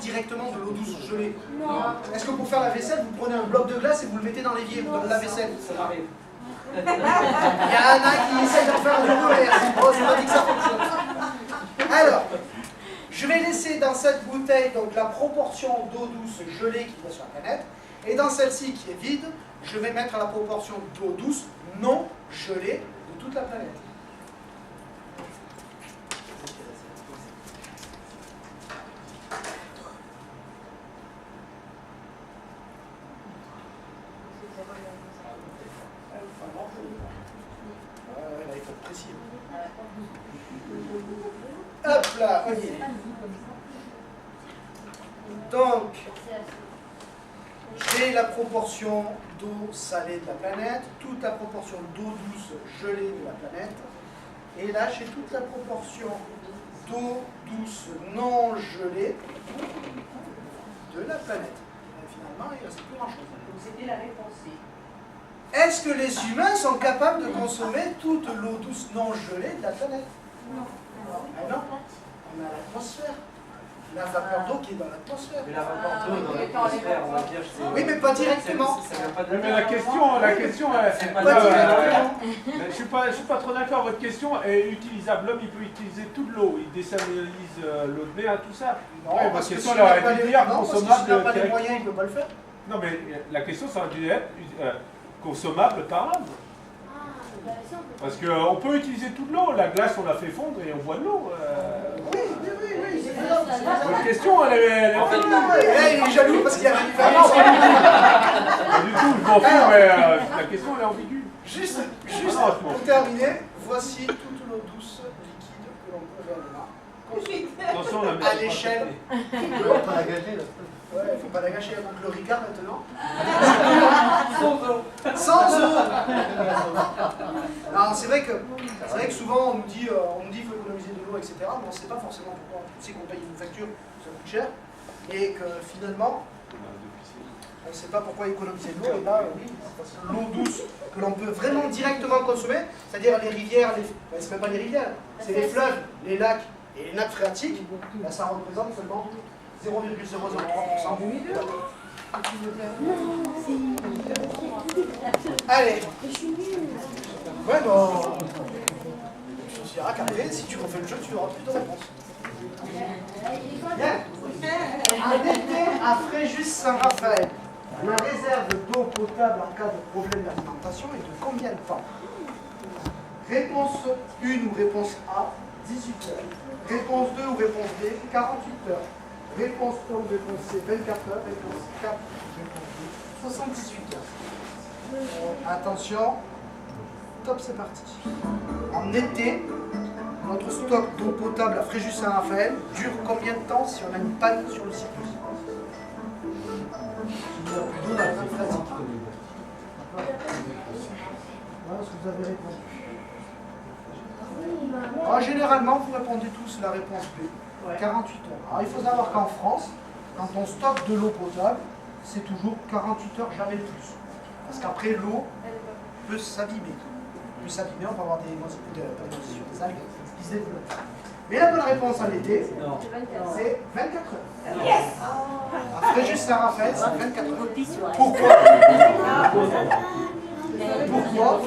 directement de l'eau douce gelée? Non. Est-ce que pour faire la vaisselle, vous prenez un bloc de glace et vous le mettez dans l'évier, dans la vaisselle? Ça m'arrive. Il y en a qui essayent d'en faire un nouveau air. Oh, c'est pas dit que ça fonctionne. Alors, je vais laisser dans cette bouteille donc, la proportion d'eau douce gelée qui va sur la planète. Et dans celle-ci qui est vide, je vais mettre la proportion d'eau douce non gelée de toute la planète. Là, il faut être précis. Hop là, ok. Donc, j'ai la proportion d'eau salée de la planète, toute la proportion d'eau douce gelée de la planète, et là j'ai toute la proportion d'eau douce non gelée de la planète. Et finalement, il ne reste plus grand-chose. Donc c'était la réponse C. Est-ce que les humains sont capables de consommer toute l'eau douce non gelée de la planète? Non. Ah non, on a l'atmosphère. La vapeur d'eau qui est dans l'atmosphère. Mais la vapeur d'eau dans l'atmosphère, on va dire, c'est... Oui, mais pas directement. Ça vient pas de Oui, mais la question c'est est... pas Pas Non, directement. mais je suis pas trop d'accord. Votre question est utilisable. L'homme, il peut utiliser toute l'eau. Il désalinise l'eau de mer, tout ça. Non, Ouais, parce que question, s'il elle n'a aurait pas dû les- dire non, parce que consommable s'il n'a pas les direct. moyens, il ne peut pas le faire. Non, mais la question, ça aurait dû être consommable par l'homme. Parce qu'on peut utiliser toute l'eau. La glace, on la fait fondre et on boit de l'eau. Oui, c'est vrai. Votre question, elle est... En fait, Il est jaloux parce qu'il a une Ah non, pas du tout, je m'en fous, mais la question, elle est ambiguë. Juste Ah non, pour terminer, voici toute l'eau douce liquide que l'on peut réellement Attention, la à l'échelle. On peut la gager, là. Ouais, il ne faut pas la gâcher avec le Ricard maintenant. sans eau. Sans eau. Non, c'est vrai que souvent on nous dit qu'il faut économiser de l'eau, etc. Mais on ne sait pas forcément pourquoi. On sait qu'on paye une facture, ça coûte cher, et que finalement, on ne sait pas pourquoi économiser de l'eau. Et là, oui, l'eau douce que l'on peut vraiment directement consommer, c'est-à-dire les rivières, c'est même pas les rivières, c'est les fleuves, les lacs et les nappes phréatiques, là, ça représente seulement 0,003%. Allez. Ouais, non. Je suis raccordé. Si tu refais le jeu, tu auras plus de réponses. Bien. Un été à Fréjus-Saint-Raphaël. La réserve d'eau potable en cas de problème d'alimentation est de combien de temps? Réponse 1 ou réponse A, 18 heures. Réponse 2 ou réponse B, 48 heures. Réponse 1 ou réponse C, 24 heures. Réponse 4, réponse B, 78 heures. Attention. Top, c'est parti. En été, notre stock d'eau potable à Fréjus-Saint-Raphaël dure combien de temps si on a une panne sur le cycle? Il n'y a plus d'eau dans la nappe phréatique. Voilà ce que vous avez répondu. Alors, généralement, vous répondez tous la réponse B, 48 heures. Alors, il faut savoir qu'en France, quand on stocke de l'eau potable, c'est toujours 48 heures, jamais plus. Parce qu'après, l'eau peut s'abîmer. On peut avoir des algues qui se développent. Mais la bonne réponse en été, c'est 24 heures. Yes! Après, juste Saint-Raphaël, c'est 24 heures. Pourquoi? Pourquoi?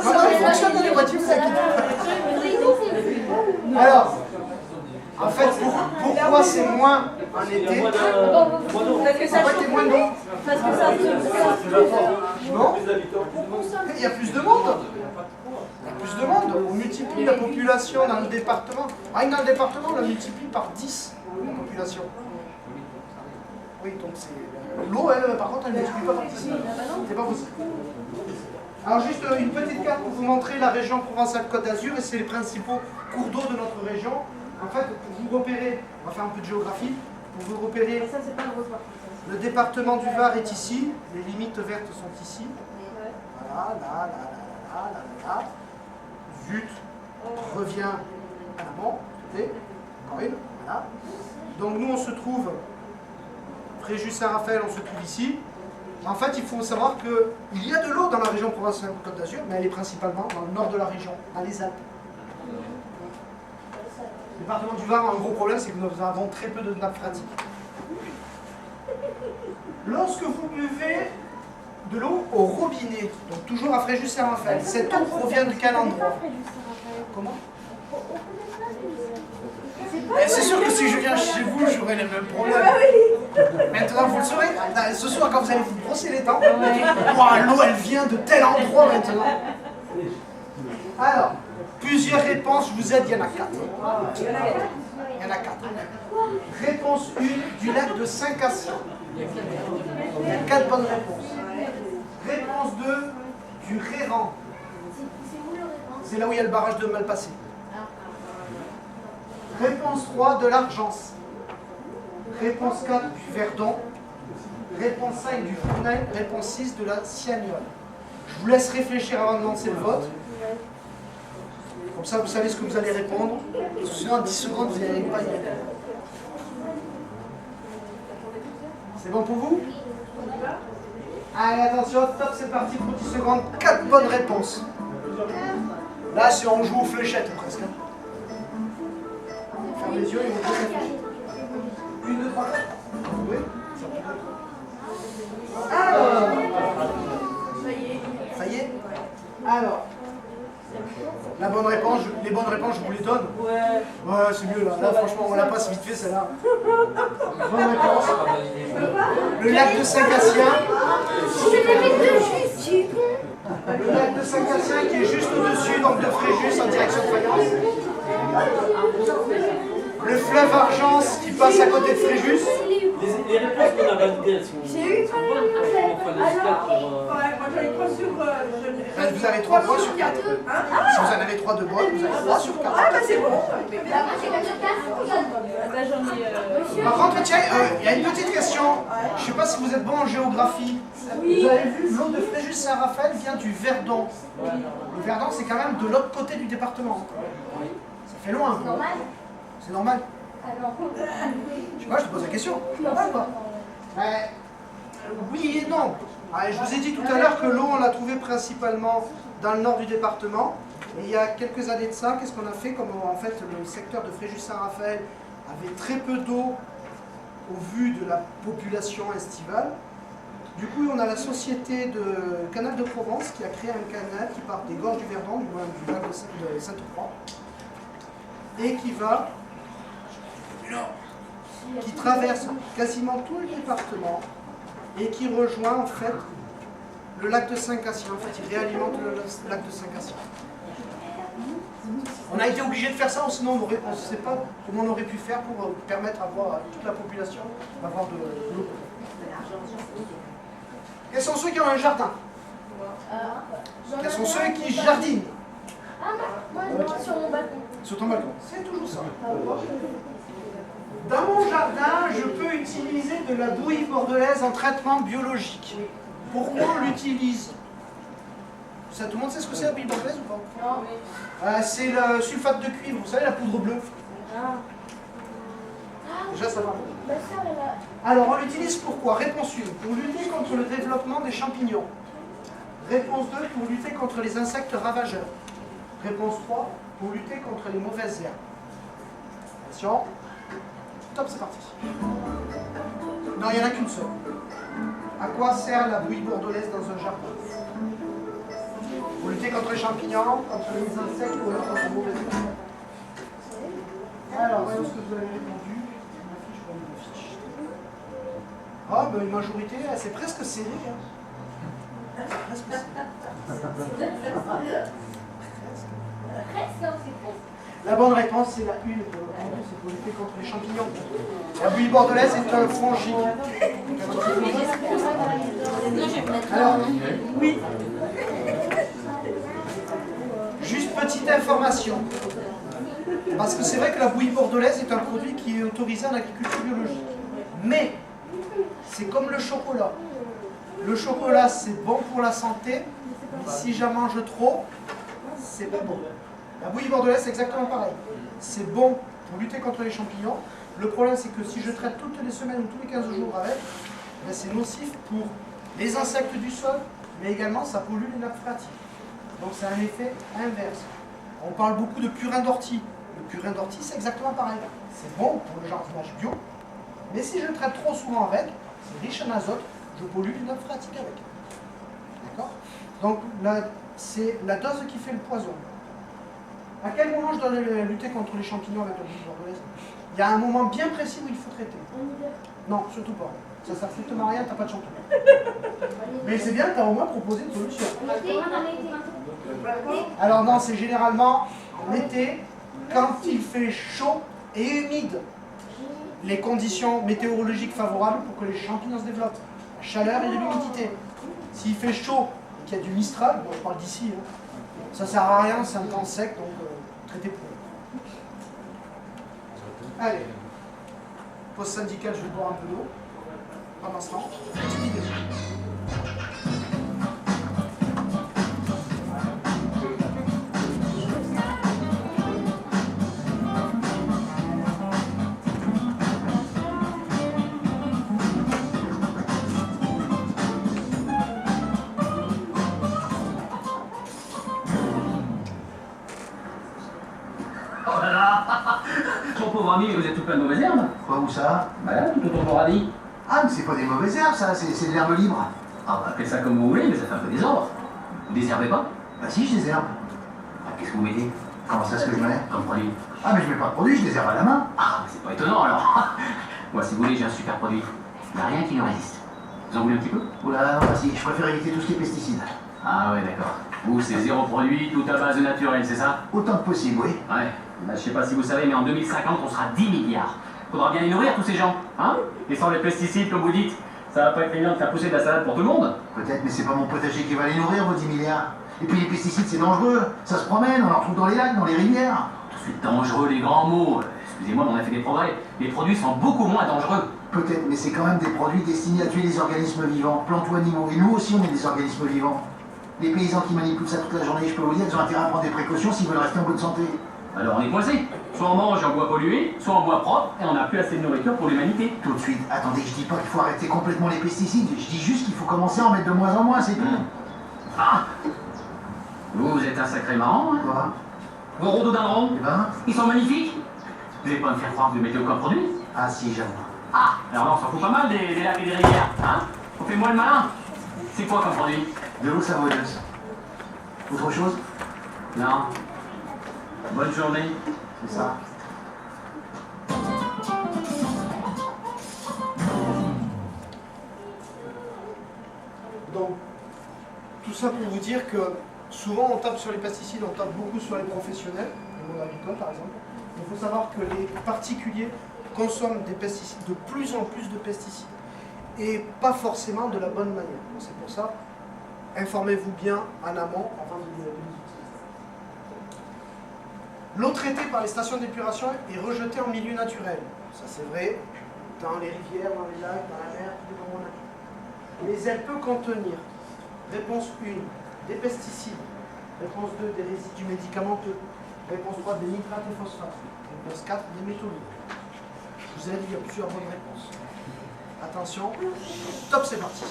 Maintenant, il fonctionne dans les voitures, ça quitte. Alors, en fait, pourquoi c'est moins en été? Parce que ça chauffe moins d'eau. Parce que ça Non? Il y a plus de monde. Il y a plus de monde. On multiplie la population dans le département. Rien que dans le département, on la multiplie par 10, la population. Oui, donc c'est... L'eau, elle, par contre, elle ne multiplie pas par 10. C'est pas possible. Alors juste une petite carte pour vous montrer la région Provence-Alpes-Côte d'Azur, et c'est les principaux cours d'eau de notre région. En fait, pour vous repérer, on va faire un peu de géographie, pour vous repérer, le département du Var est ici, les limites vertes sont ici. Voilà, là. Zut, revient à l'avant, encore une, voilà. Donc nous on se trouve, Fréjus-Saint-Raphaël, on se trouve ici. En fait, il faut savoir qu'il y a de l'eau dans la région Provence-Alpes-Côte d'Azur, mais elle est principalement dans le nord de la région, dans les Alpes. département du Var a un gros problème, c'est que nous avons très peu de nappes phréatiques. Lorsque vous buvez de l'eau au robinet, donc toujours à Fréjus-Saint-Raphaël, cette eau provient de quel endroit? Comment? C'est sûr que si je viens chez vous, j'aurai les mêmes problèmes. Maintenant, vous le saurez. Ce soir, quand vous allez vous brosser les dents, wow, l'eau, elle vient de tel endroit maintenant. Alors, plusieurs réponses, je vous aide, il y en a 4. Il y en a 4. Réponse 1, du lac de Saint-Cassien. Il y a 4 bonnes réponses. Réponse 2, du Réran. C'est là où il y a le barrage de Malpassé. Réponse 3, de l'Argence. Réponse 4, du Verdon. Réponse 5, du Fournail. Réponse 6, de la Siagnole. Je vous laisse réfléchir avant de lancer le vote. Comme ça, vous savez ce que vous allez répondre. Sinon, en 10 secondes, vous n'allez pas y aller. C'est bon pour vous? Allez, attention, top, c'est parti pour 10 secondes. 4 bonnes réponses. Là, si on joue aux fléchettes, presque. Ferme les yeux et on peut réfléchir. 1, 2, 3, 4. Oui. Alors. Ça y est? Alors. La bonne réponse, les bonnes réponses, je vous les donne. Ouais, c'est mieux là. Là, franchement, on la passe vite fait celle-là. Bonne réponse. Le lac de Saint-Cassien. Le lac de Saint-Cassien qui est juste au-dessus, donc de Fréjus en direction de Fayence. Le fleuve Argence qui passe à côté de Fréjus. Les réponses qu'on a validées, elles sont bonnes. Vous avez 3 points sur 4. Si vous en avez 3 de bonnes, vous avez 3 sur 4. Ah bah c'est bon. Par contre, tiens, il y a une petite question. Je ne sais pas si vous êtes bon en géographie. Vous avez vu, l'eau de Fréjus-Saint-Raphaël vient du Verdon. Le Verdon, c'est quand même de l'autre côté du département. Ça fait loin. C'est normal. Je sais pas, je te pose la question. Normal quoi. Oui et non. Je vous ai dit tout à l'heure que l'eau, on l'a trouvée principalement dans le nord du département. Et il y a quelques années de ça, qu'est-ce qu'on a fait? Comme en fait le secteur de Fréjus-Saint-Raphaël avait très peu d'eau au vu de la population estivale, du coup on a la société de Canal de Provence qui a créé un canal qui part des gorges du Verdon, du lac de Sainte-Croix, et qui va, qui traverse quasiment tout le département et qui rejoint en fait le lac de Saint-Cassien. En fait, il réalimente le lac de Saint-Cassien. On a été obligé de faire ça, sinon on ne sait pas comment on aurait pu faire pour permettre à toute la population d'avoir de l'eau. Quels sont ceux qui ont un jardin? Quels sont ceux qui jardinent? Moi, sur mon balcon. Sur ton balcon, c'est toujours ça. Dans mon jardin, je peux utiliser de la bouillie bordelaise en traitement biologique. Pourquoi on l'utilise? Ça, tout le monde sait ce que c'est la bouillie bordelaise ou pas? Non. C'est le sulfate de cuivre, vous savez, la poudre bleue. Déjà, ça va. Alors, on l'utilise pourquoi? Réponse 1, pour lutter contre le développement des champignons. Réponse 2, pour lutter contre les insectes ravageurs. Réponse 3, pour lutter contre les mauvaises herbes. Attention. Top, c'est parti. Non, il n'y en a qu'une seule. À quoi sert la bouillie bordelaise dans un jardin? Pour lutter contre les champignons, contre les insectes ou alors contre les mauvaises herbes. Alors, voyons ce que vous avez répondu. Ma fiche. Ah, ben une majorité, c'est presque serré. Hein. Presque serré. La bonne réponse, c'est la 1. C'est pour lutter contre les champignons. La bouillie bordelaise est un fongique. Alors, oui. Juste petite information. Parce que c'est vrai que la bouillie bordelaise est un produit qui est autorisé en agriculture biologique. Mais, c'est comme le chocolat. Le chocolat, c'est bon pour la santé. Mais si j'en mange trop, c'est pas bon. La bouillie bordelaise, c'est exactement pareil. C'est bon pour lutter contre les champignons. Le problème, c'est que si je traite toutes les semaines ou tous les 15 jours avec, ben c'est nocif pour les insectes du sol, mais également ça pollue les nappes phréatiques. Donc c'est un effet inverse. On parle beaucoup de purin d'ortie. Le purin d'ortie, c'est exactement pareil. C'est bon pour le jardinage bio, mais si je le traite trop souvent avec, c'est riche en azote, je pollue les nappes phréatiques avec. D'accord? Donc c'est la dose qui fait le poison. À quel moment je dois lutter contre les champignons avec la bouche bordelaise? Il y a un moment bien précis où il faut traiter. Non, surtout pas. Ça sert strictement à rien, t'as pas de champignons. Mais c'est bien, t'as au moins proposé une solution. Alors non, c'est généralement l'été, quand il fait chaud et humide. Les conditions météorologiques favorables pour que les champignons se développent. La chaleur et l'humidité. S'il fait chaud et qu'il y a du mistral, bon, je parle d'ici, hein, ça sert à rien, c'est un temps sec, donc traitez pour. Allez, pause syndicale, je vais boire un peu d'eau. Pendant ce temps, petite vidéo. Oh là là. Mon pauvre ami, vous êtes tout plein de mauvaises herbes. Quoi, où ça? Voilà, tout autour de mon radis. Ah, mais c'est pas des mauvaises herbes, ça, c'est de l'herbe libre. Ah, bah, appelez ça comme vous voulez, mais ça fait un peu désordre. Vous désherbez pas? Bah si, je désherbe. Ah, qu'est-ce que vous mettez Comment ça, ce que je mets? comme produit? Ah, mais je mets pas de produit, je désherbe à la main. Ah, mais c'est pas étonnant alors. Moi, si vous voulez, j'ai un super produit. Il n'y a rien qui lui résiste. Vous en voulez un petit peu? Oula, non, bah si, je préfère éviter tout ce qui est pesticides. Ah ouais, d'accord. Vous, c'est zéro produit, tout à base de naturel, c'est ça? Autant que possible, oui. Ouais. Bah, je sais pas si vous savez, mais en 2050, on sera 10 milliards. Faudra bien les nourrir, tous ces gens. Hein? Et sans les pesticides, comme vous dites, ça va pas être évident de faire pousser de la salade pour tout le monde. Peut-être, mais c'est pas mon potager qui va les nourrir, vos 10 milliards. Et puis les pesticides, c'est dangereux. Ça se promène, on en trouve dans les lacs, dans les rivières. C'est dangereux, les grands mots. Excusez-moi, mais on a fait des progrès. Les produits sont beaucoup moins dangereux. Peut-être, mais c'est quand même des produits destinés à tuer les organismes vivants, plantes ou animaux. Et nous aussi, on est des organismes vivants. Les paysans qui manipulent ça toute la journée, je peux vous dire, ils ont intérêt à prendre des précautions s'ils veulent rester en bonne santé. Alors on est coincé. Soit on mange en bois pollué, soit en bois propre, et on n'a plus assez de nourriture pour l'humanité. Tout de suite, attendez, je dis pas qu'il faut arrêter complètement les pesticides, je dis juste qu'il faut commencer à en mettre de moins en moins, c'est tout. Ah! Vous êtes un sacré marrant, hein? Quoi? Vos rhododendrons, Eh ben, ils sont magnifiques. Vous n'allez pas me faire croire que vous mettez aucun produit? ah si, j'avoue. Ah! Alors là, on s'en fout pas mal des lacs et des rivières, hein? On fait moins le malin. C'est quoi comme produit? De l'eau savonneuse. Autre chose? Non. Bonne journée. C'est ça. Donc, tout ça pour vous dire que souvent on tape sur les pesticides, on tape beaucoup sur les professionnels, le monde agricole par exemple. Il faut savoir que les particuliers consomment des pesticides, de plus en plus de pesticides, et pas forcément de la bonne manière. C'est pour ça, informez-vous bien en amont avant de les utiliser. L'eau traitée par les stations d'épuration est rejetée en milieu naturel. Ça c'est vrai, dans les rivières, dans les lacs, dans la mer, tout est dans la nature. Mais elle peut contenir, réponse 1, des pesticides, réponse 2, des résidus médicamenteux, réponse 3, des nitrates et phosphates, réponse 4, des métaux lourds. Je vous ai dit, il y a plusieurs bonnes réponses. Attention, top, c'est parti.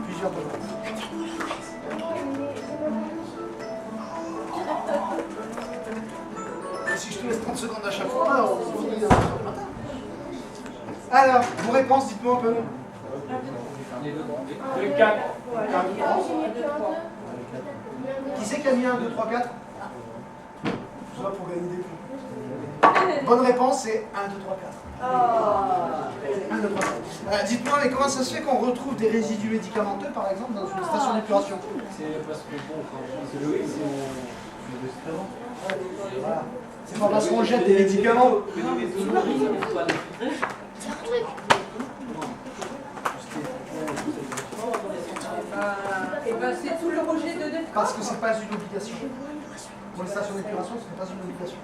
Plusieurs bonnes réponses. Et si je te laisse 30 secondes à chaque fois, là, on finit dans le matin. Alors, vos réponses, dites-moi un peu. 2, 4. Qui c'est qui a mis 1, 2, 3, 4? Je vois pour gagner des points. Bonne réponse, c'est 1, 2, 3, 4. 1, 2, 3, 4. Dites-moi, mais comment ça se fait qu'on retrouve des résidus médicamenteux, par exemple, dans une station d'épuration? C'est parce que bon, quand c'est le Voilà. C'est pas parce qu'on jette des médicaments. Et ben c'est tout le rejet de départ. Parce que c'est pas une obligation. Pour les stations d'épuration, ce n'est pas une obligation.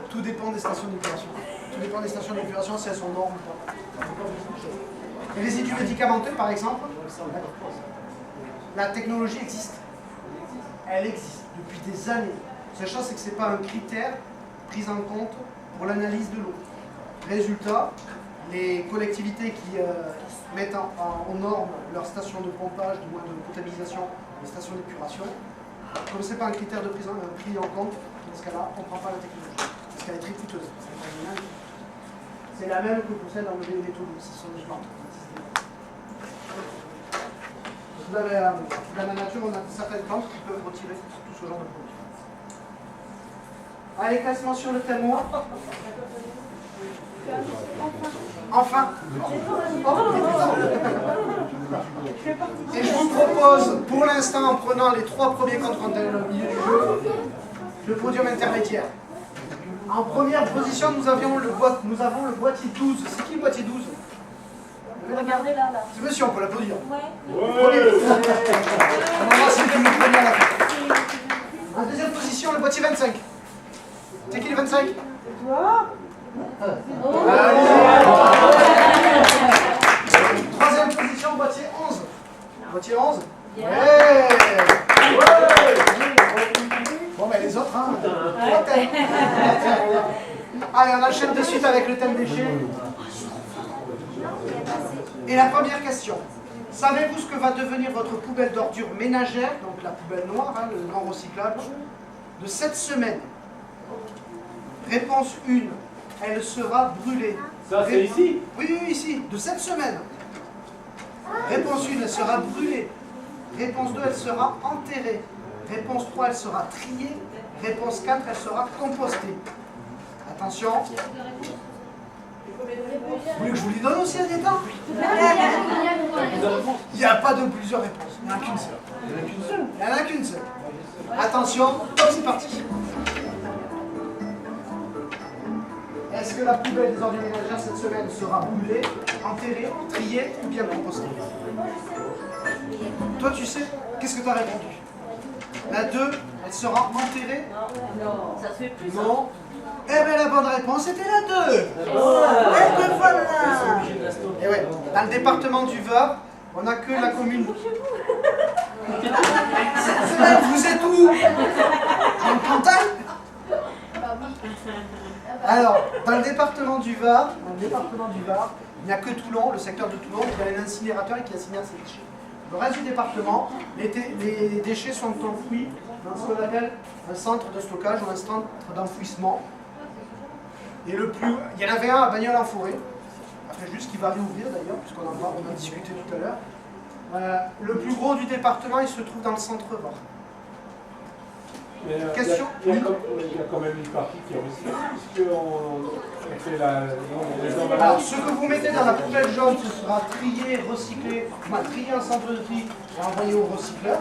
Tout dépend des stations d'épuration. Tout dépend des stations d'épuration, si elles sont normes ou pas. Les résidus médicamenteux, par exemple, la technologie existe. Elle existe depuis des années. La chose, c'est que ce n'est pas un critère pris en compte pour l'analyse de l'eau. Résultat, les collectivités qui mettent en norme leurs stations de pompage, du moins de potabilisation, les stations d'épuration. Comme ce n'est pas un critère de pris en compte, dans ce cas-là, on ne prend pas la technologie, parce qu'elle est très coûteuse. C'est la même que pour celle d'enlever les métaux, ce sont des plantes. Dans la nature, on a certaines plantes qui peuvent retirer tout ce genre de produits. Allez, classement sur le thème moi. Enfin. Et je vous propose, pour l'instant, en prenant les 3 premiers comptes au milieu du jeu, le podium intermédiaire. En première position, nous avons le boîtier 12. C'est qui le boîtier 12? Regardez là. C'est monsieur, on peut l'applaudir. Ouais. On va voir si vous prenez à la fin. En deuxième position, le boîtier 25. C'est qui le 25? Troisième position, boîtier 11. Boîtier 11? Ouais. Bon, mais les autres, hein. Allez, on enchaîne de suite avec le thème déchets. Et la première question. Savez-vous ce que va devenir votre poubelle d'ordures ménagère, donc la poubelle noire, hein, le non recyclable, de cette semaine? Réponse 1. Elle sera brûlée. Ça, c'est ici? Oui, ici, de cette semaine. Réponse 1, elle sera brûlée. Réponse 2, elle sera enterrée. Réponse 3, elle sera triée. Réponse 4, elle sera compostée. Attention. Vous voulez que je vous les donne aussi à des temps? Il n'y a pas de plusieurs réponses. Il n'y en a qu'une seule. Il n'y en a qu'une seule. Attention, top, c'est parti. Est-ce que la poubelle des ordures ménagères cette semaine sera brûlée, enterrée, triée ou bien compostée? Toi, tu sais, qu'est-ce que tu as répondu? La 2, elle sera enterrée? Non, ça se fait plus. Non. Eh bien, la bonne réponse était la 2. Eh ben voilà. Et ouais, dans le département du Var, on n'a que la commune. Vous êtes où? En Bretagne? Alors, dans le département du Var, il n'y a que Toulon, le secteur de Toulon, qui a un incinérateur et qui incinère ses déchets. Le reste du département, les déchets sont enfouis dans ce qu'on appelle un centre de stockage ou un centre d'enfouissement. Et il y en avait un à Bagnols-en-Forêt, après juste qui va réouvrir d'ailleurs, puisqu'on en a discuté tout à l'heure. Le plus gros du département, il se trouve dans le centre Var. Question? Il y a quand même une partie qui est recyclée, puisqu'on fait les emballages. Alors, ce que vous mettez dans la poubelle jaune, ce sera trié, recyclé, trié en centre de tri et envoyé au recycleur.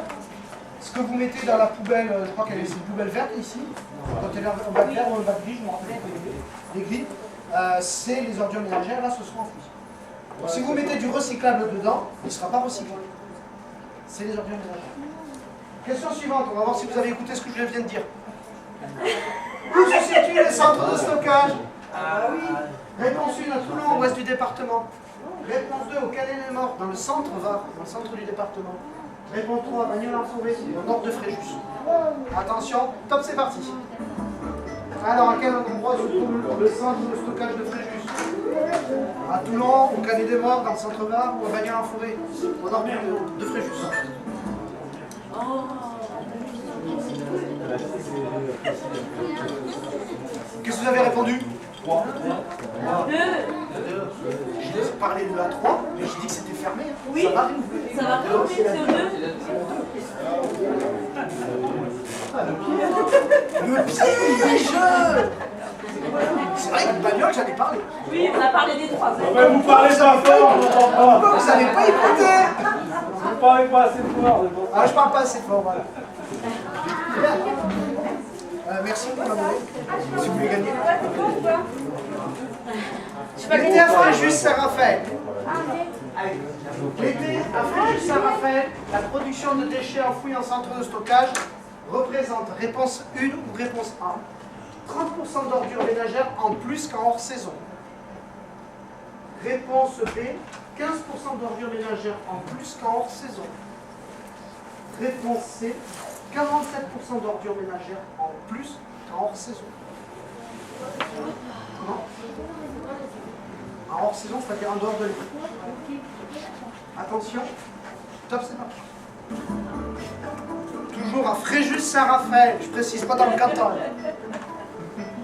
Ce que vous mettez dans la poubelle, je crois qu'elle est une poubelle verte ici, quand elle est en bac vert ou en bac gris, je me rappelle pas les gris, c'est les ordures ménagères, là ce sera enfoui. Si vous mettez du recyclable dedans, il ne sera pas recyclé. C'est les ordures ménagères. Question suivante, on va voir si vous avez écouté ce que je viens de dire. Où se situe le centre de stockage? Ah oui. Réponse 1 à Toulon, ouest du département. Réponse 2 au Canet-les-Morts, dans le centre Var, dans le centre du département. Réponse 3 à Bagnols-en-Forêt, au nord de Fréjus. Attention, top, c'est parti. Alors, à quel endroit se trouve le centre de stockage de Fréjus? À Toulon, au Canet-les-Morts, dans le centre Var, ou à Bagnols-en-Forêt, au nord de Fréjus. Qu'est-ce que vous avez répondu? 3. 2. Je laisse parler de la 3, mais je dis que c'était fermé. Oui, ça va réouvrir, c'est le 2. Le piège! C'est vrai que le bagnole, j'en ai parlé. Oui, on a parlé des 3. Vous parlez pas fort, on n'entend pas. Vous n'avez pas écouté! Vous parlez pas assez fort. Ah, je parle pas assez fort, voilà. Merci pour la monnaie, si vous voulez gagner. L'été à Fréjus-Saint-Raphaël. L'été à Fréjus-Saint-Raphaël, la production de déchets enfouis en centre de stockage représente réponse 1 ou réponse 1. 30% d'ordures ménagères en plus qu'en hors saison. Réponse B, 15% d'ordures ménagères en plus qu'en hors saison. Réponse C, 47% d'ordures ménagères en plus qu'en hors saison. Non. En hors saison, c'est-à-dire en dehors de l'été. Attention, top, c'est parti. Toujours à Fréjus-Saint-Raphaël, je précise pas dans le Cantal.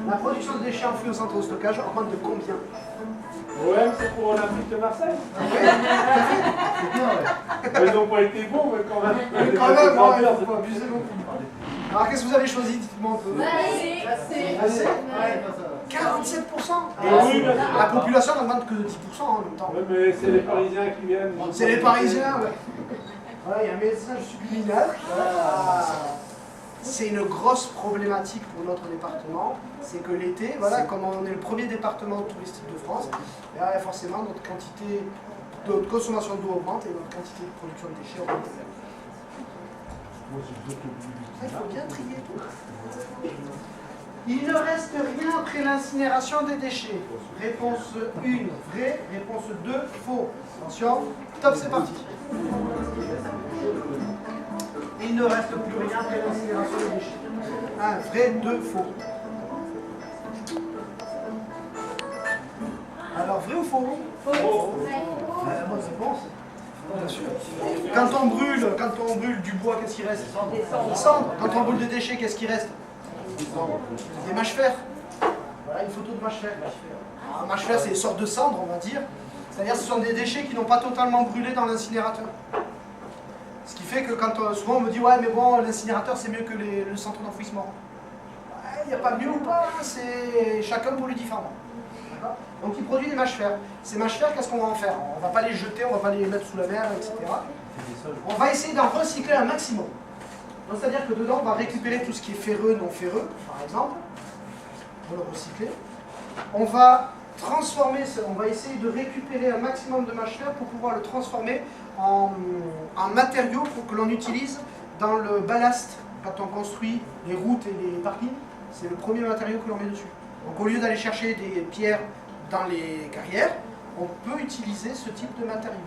La production de déchets enfouis au centre de stockage augmente de combien? Ouais, c'est pour l'Olympique de Marseille. Oui, c'est bien, ouais. Ils n'ont pas été bons, mais quand même. Mais quand même, il ne faut pas abuser non plus. Alors, qu'est-ce que vous avez choisi? Dites-moi un peu. Assez. 47%. Et oui, la population n'augmente que de 10% en même temps. Ouais, mais c'est les Parisiens qui viennent. C'est les Parisiens, ouais. Voilà, il y a un message subliminal. C'est une grosse problématique pour notre département. C'est que l'été, voilà, comme on est le premier département touristique de France, forcément notre quantité, notre consommation d'eau augmente et notre quantité de production de déchets augmente. Il faut bien trier tout. Il ne reste rien après l'incinération des déchets. Réponse 1, vrai. Réponse 2, faux. Attention, top, c'est parti. Il ne reste plus rien après l'incinération des déchets. 1, vrai, 2, faux. Alors, vrai ou faux? Faux. La bonne réponse. Bien sûr. Quand on brûle du bois, qu'est-ce qui reste? Des cendres. Quand on brûle des déchets, qu'est-ce qui reste? Des mâches-fer. Voilà une photo de mâche-fer. Un mâche-fer, c'est une sorte de cendre, on va dire. C'est-à-dire que ce sont des déchets qui n'ont pas totalement brûlé dans l'incinérateur. Ce qui fait que quand souvent on me dit ouais mais bon l'incinérateur c'est mieux que le centre d'enfouissement. Il n'y a pas mieux ou pas, hein, c'est chacun pollue différemment. Donc il produit des mâches-fer. Ces mâches-fer, qu'est-ce qu'on va en faire? On ne va pas les jeter, on ne va pas les mettre sous la mer, etc. On va essayer d'en recycler un maximum. C'est-à-dire que dedans, on va récupérer tout ce qui est ferreux, non ferreux, par exemple. On va le recycler. On va transformer, on va essayer de récupérer un maximum de mâche-fer pour pouvoir le transformer en matériaux pour que l'on utilise dans le ballast. Quand on construit les routes et les parkings, c'est le premier matériau que l'on met dessus. Donc au lieu d'aller chercher des pierres dans les carrières, on peut utiliser ce type de matériau.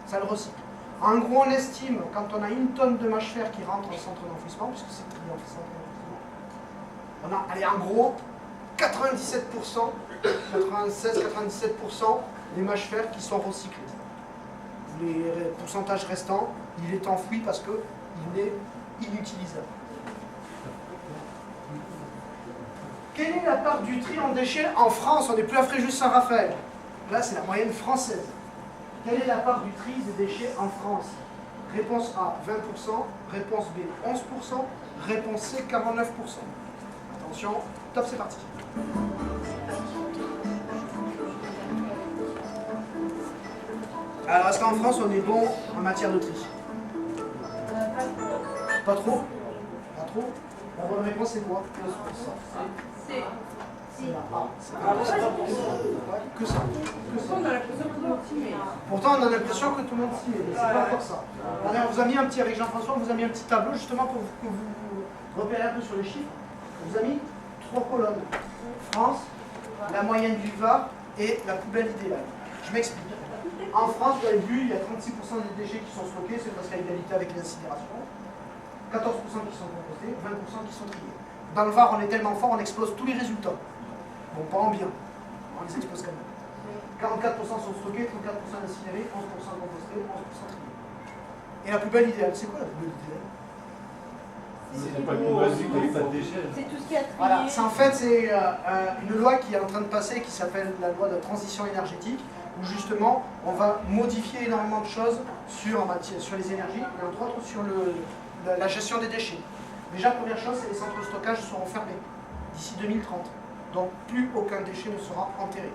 Ça le recycle. En gros, on estime, quand on a 1 tonne de mâche-fer qui rentre en centre d'enfouissement, puisque c'est trié en centre d'enfouissement, on a, allez, en gros, 97%, 96-97% des mâche-fer qui sont recyclés. Les pourcentages restants, il est enfoui parce qu'il est inutilisable. Quelle est la part du tri en déchets en France? On n'est plus à Fréjus-Saint-Raphaël. Là, c'est la moyenne française. Quelle est la part du tri des déchets en France? Réponse A, 20%. Réponse B, 11%. Réponse C, 49%. Attention, top, c'est parti. Alors, est-ce qu'en France, on est bon en matière de tri? Pas trop? Pas trop? La bonne réponse, c'est quoi? 15%. C'est la A. Que ça. Pourtant, on a l'impression que tout le monde s'y met. Pourtant, on a l'impression que tout le monde s'y met, mais c'est pas encore ça. Alors, on vous a mis un petit, avec Jean-François, on vous a mis un petit tableau justement pour que vous repérez un peu sur les chiffres. On vous a mis 3 colonnes. France, la moyenne du Var et la poubelle idéale. Je m'explique. En France, vous avez vu, il y a 36% des déchets qui sont stockés, c'est parce qu'il y a égalité avec l'incinération. 14% qui sont compostés, 20% qui sont triés. Dans le Var, on est tellement fort, on explose tous les résultats. Bon, pas en bien, on les explose quand même. 44% sont stockés, 34% incinérés, 11% compostés, 11% triés. Et la poubelle idéale, c'est quoi la poubelle idéale? C'est pas une mauvaise idée, pas de déchets. C'est tout ce qui a trié. Voilà, en fait, c'est une loi qui est en train de passer, qui s'appelle la loi de transition énergétique, où justement, on va modifier énormément de choses sur les énergies, et entre autres sur la gestion des déchets. Déjà, première chose, c'est que les centres de stockage seront fermés d'ici 2030. Donc, plus aucun déchet ne sera enterré.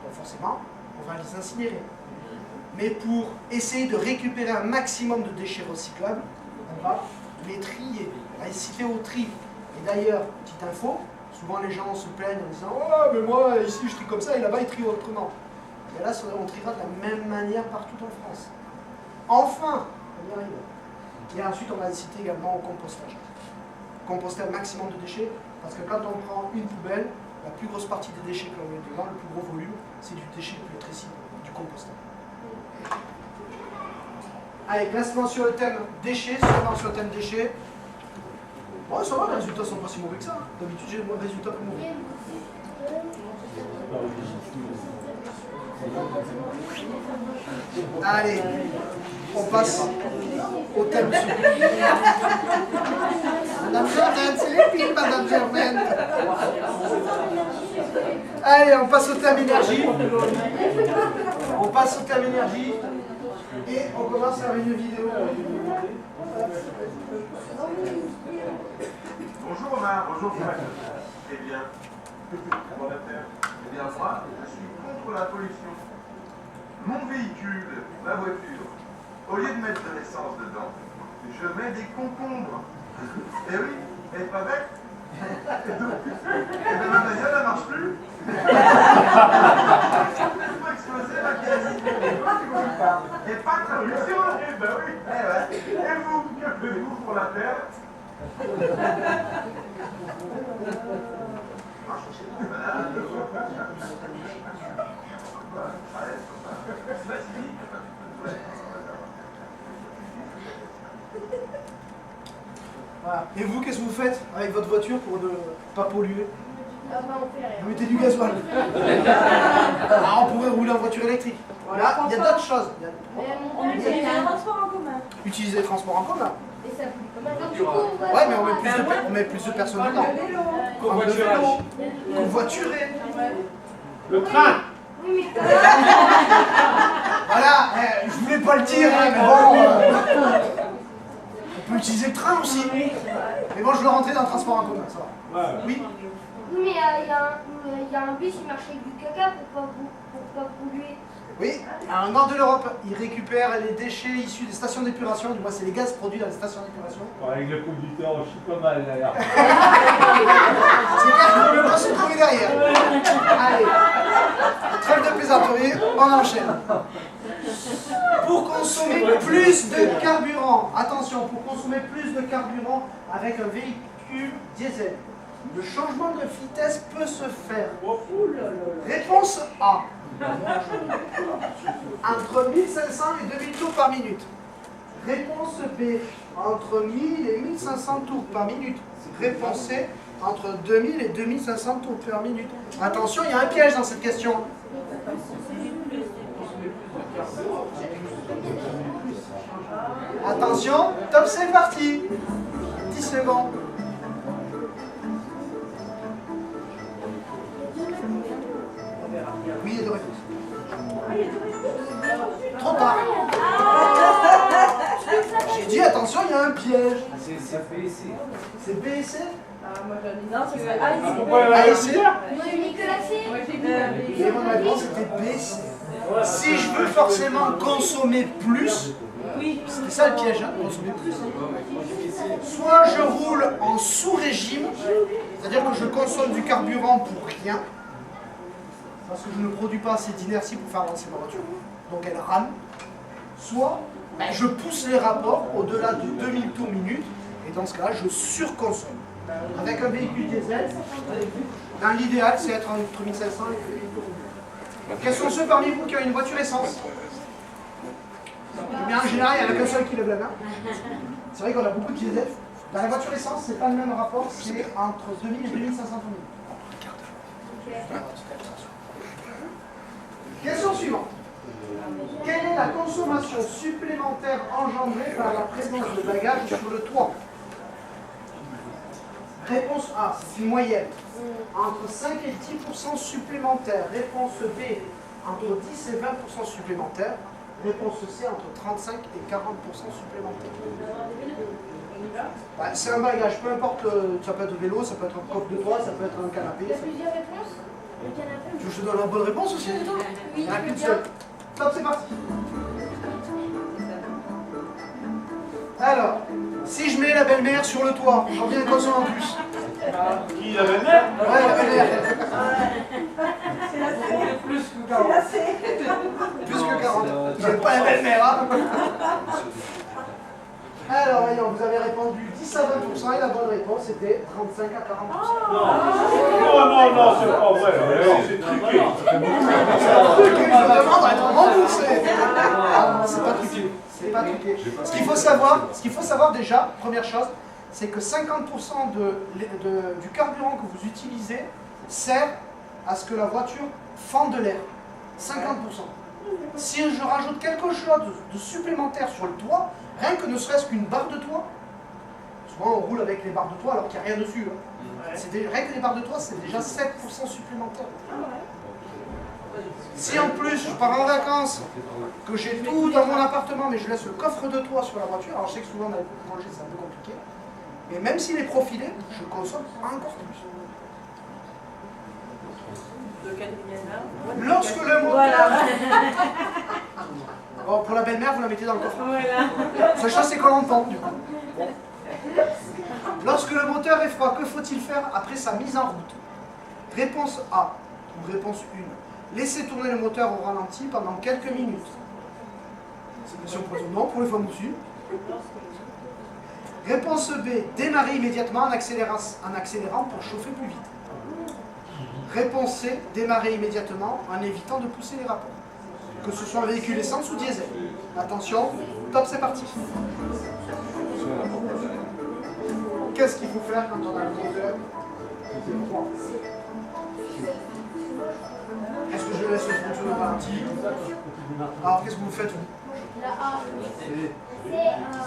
Donc, forcément, on va les incinérer. Mais pour essayer de récupérer un maximum de déchets recyclables, on va les trier, on va inciter au tri. Et d'ailleurs, petite info, souvent les gens se plaignent en disant « Oh, mais moi, ici, je trie comme ça, et là-bas, ils trient autrement. » Et là, on triera de la même manière partout en France. Enfin, on y arrive. Et ensuite, on va inciter également au compostage. Composter un maximum de déchets, parce que quand on prend une poubelle, la plus grosse partie des déchets que l'on met dedans, le plus gros volume, c'est du déchet putrécide, du compostage. Allez, classement sur le thème déchets, seulement sur le thème déchets. Bon, ça va, les résultats sont pas si mauvais que ça. D'habitude, j'ai le résultat plus mauvais. Allez, on passe au thème suivant. Madame Germaine, c'est les piles, Madame Germaine. Allez, on passe au thème énergie. On passe au thème énergie. Et on commence par une vidéo. Bonjour Omar, bonjour Franck. Eh bien, comment va-t-elle? Eh bien moi, je suis contre la pollution. Mon véhicule, ma voiture, au lieu de mettre de l'essence dedans, je mets des concombres. Eh oui, elle est pas bête. Et bien ma bagnole, elle marche plus. Il faut exploser ma pièce. Et pas de pollution. Eh ben oui. Eh ouais. Et vous, que faites-vous pour la Terre? Voilà. Et vous, qu'est-ce que vous faites avec votre voiture pour ne pas polluer? Ah bah on fait rien. Vous mettez du gasoil. Ah, on pourrait rouler en voiture électrique. Voilà, il y a d'autres choses. On utilise les transports en commun. Utiliser les transports en commun. Et ça pollue pas mal. Du coup, Ouais, mais on met plus de personnes dedans. Prendre le vélo, covoiturer. Le train. oui, mais Voilà, je voulais pas le dire, hein, mais bon. On peut utiliser le train aussi. Mais bon, je veux rentrer dans le transport en commun, ça va. Ouais. Oui. mais il y a un bus qui marche avec du caca pour pas polluer. Oui, à un nord de l'Europe, ils récupèrent les déchets issus des stations d'épuration, du moins c'est les gaz produits dans les stations d'épuration. Avec le conducteur, je suis pas mal d'ailleurs. C'est clair qu'on peut pas se trouver derrière. Allez, trêve de plaisanterie, on enchaîne. Pour consommer plus de carburant, attention, pour consommer plus de carburant avec un véhicule diesel, le changement de vitesse peut se faire. Réponse A. Entre 1500 et 2000 tours par minute. Réponse B. Entre 1000 et 1500 tours par minute. Réponse C. Entre 2000 et 2500 tours par minute. Attention, il y a un piège dans cette question. Attention, top, c'est parti. 10 secondes. Oui, il y a deux réponses. Trop tard. J'ai dit attention, il y a un piège. C'est BC. C'est B et C? Moi j'en ai non, c'est A et C. Pourquoi A et C? Moi j'ai mis que la C. Moi j'ai dit Et mon réponse c'était B et C. Si je veux forcément consommer plus, c'est ça le piège, hein, consommer plus. Soit je roule en sous-régime, c'est-à-dire que je consomme du carburant pour rien, parce que je ne produis pas assez d'inertie pour faire avancer ma voiture, donc elle rame. Soit je pousse les rapports au-delà de 2000 tours minute, et dans ce cas-là, je surconsomme. Avec un véhicule diesel, dans l'idéal, c'est être entre 1500 et 2000 tours minute. Quels sont ceux parmi vous qui ont une voiture essence? Eh bien, en général, il n'y en a qu'un seul qui lève la main. C'est vrai qu'on a beaucoup de diesel. Dans la voiture essence, c'est pas le même rapport, c'est entre 2000 et 2500 tours minute. Question suivante. Quelle est la consommation supplémentaire engendrée par la présence de bagages sur le toit? Réponse A, c'est une moyenne. Entre 5 et 10% supplémentaires. Réponse B, entre 10 et 20% supplémentaires. Réponse C, entre 35 et 40% supplémentaires. Bah, c'est un bagage, peu importe, ça peut être vélo, ça peut être un coffre de toit, ça peut être un canapé. Il y a plusieurs réponses. Le canapé. Tu veux que je te donne la bonne réponse aussi, Anita? Oui, Il n'y en a je veux qu'une bien. seule. Top, c'est parti. Alors, si je mets la belle-mère sur le toit, combien elle consomme en plus? Qui la belle-mère? Ouais, la belle-mère. plus que 40. Plus que 40. Vous n'êtes pas la belle-mère, hein? Alors, voyons, vous avez répondu 10 à 20% et la bonne réponse était 35 à 40%. Non, c'est pas vrai. C'est truqué. Je demande à être remboursé. C'est pas truqué. C'est pas truqué. Ce qu'il faut savoir déjà, première chose, c'est que 50% du carburant que vous utilisez sert à ce que la voiture fende l'air. 50%. Si je rajoute quelque chose de supplémentaire sur le toit, rien que ne serait-ce qu'une barre de toit, souvent on roule avec les barres de toit alors qu'il n'y a rien dessus. Hein. Rien que les barres de toit, c'est déjà 7% supplémentaire. Si en plus je pars en vacances, que j'ai tout dans mon appartement, mais je laisse le coffre de toit sur la voiture, alors je sais que souvent dans les projets c'est un peu compliqué, mais même s'il est profilé, je consomme encore plus. Lorsque le moteur... Bon, pour la belle-mère, vous la mettez dans le coffre. Voilà. Ça c'est qu'on l'entend, du coup. Bon. Lorsque le moteur est froid, que faut-il faire après sa mise en route? Réponse A, ou réponse 1. Laissez tourner le moteur au ralenti pendant quelques minutes. C'est une question non pour les femmes aussi. Réponse B, démarrer immédiatement en accélérant pour chauffer plus vite. Réponse C, démarrer immédiatement en évitant de pousser les rapports. Que ce soit un véhicule essence ou diesel. Attention, top, c'est parti. Qu'est-ce qu'il faut faire quand on a le moteur? Est-ce que je laisse fonctionner au ralenti? Alors, qu'est-ce que vous faites, vous? La A.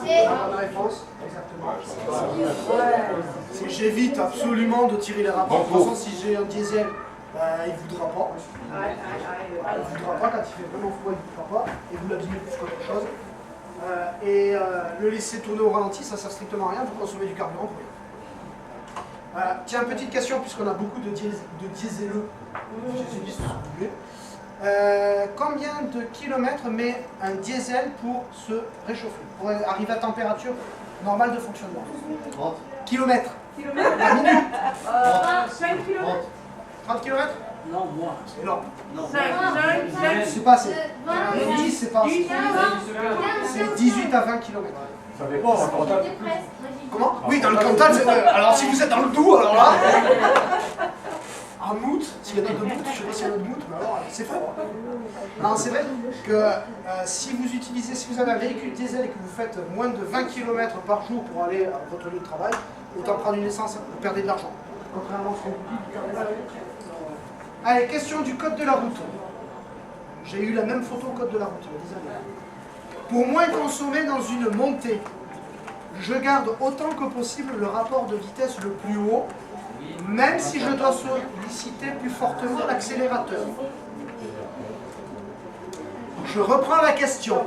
C'est la réponse, exactement. J'évite absolument de tirer les rapports. De toute façon, si j'ai un diesel, il ne voudra pas. Il ne voudra pas, quand il fait vraiment froid, il ne voudra pas. Et vous l'abîmez plus qu'autre chose. Le laisser tourner au ralenti, ça ne sert strictement à rien, vous consommez du carburant pour rien. Tiens, petite question, puisqu'on a beaucoup de dieseleux. Dieselistes, si vous voulez. Combien de kilomètres met un diesel pour se réchauffer, pour arriver à température normale de fonctionnement? 30 kilomètres. La minute. 5 km. 30 kilomètres? Non, moins. C'est énorme. Non, 5, C'est pas assez. 10, c'est pas assez. C'est 18 à 20 kilomètres. Ça dépend, en Cantal. Comment? Oui, dans le Cantal, c'est... Alors si vous êtes dans le Doubs, alors là... En août, s'il y en a de août, je sais pas s'il y en a de août, mais alors c'est froid. Non, c'est vrai que si vous avez un véhicule diesel et que vous faites moins de 20 km par jour pour aller à votre lieu de travail, autant prendre une essence, vous perdez de l'argent. Contrairement à ce qu'on vous dit, vous perdez de l'argent. Allez, question du code de la route. J'ai eu la même photo code de la route, il y a des années. Pour moins consommer dans une montée, je garde autant que possible le rapport de vitesse le plus haut, même si je dois solliciter plus fortement l'accélérateur. Je reprends la question.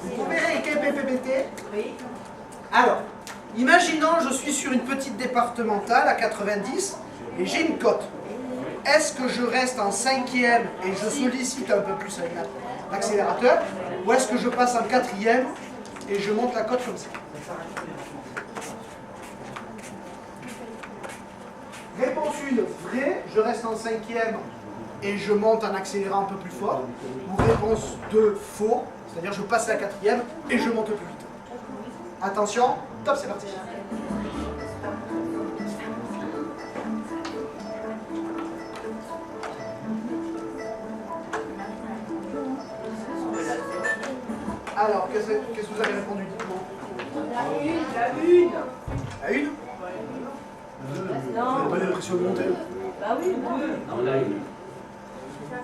Vous pouvez réécrire. Alors, imaginons je suis sur une petite départementale à 90 et j'ai une cote. Est-ce que je reste en 5e et je sollicite un peu plus l'accélérateur, ou est-ce que je passe en 4e et je monte la cote comme ça? Réponse 1, vrai, je reste en 5e et je monte en accélérant un peu plus fort. Ou réponse 2, faux, c'est-à-dire je passe la 4e et je monte plus vite. Attention, top, c'est parti. Alors, qu'est-ce que vous avez répondu? La une. La une? Vous n'avez pas l'impression de monter? Bah oui, non, là,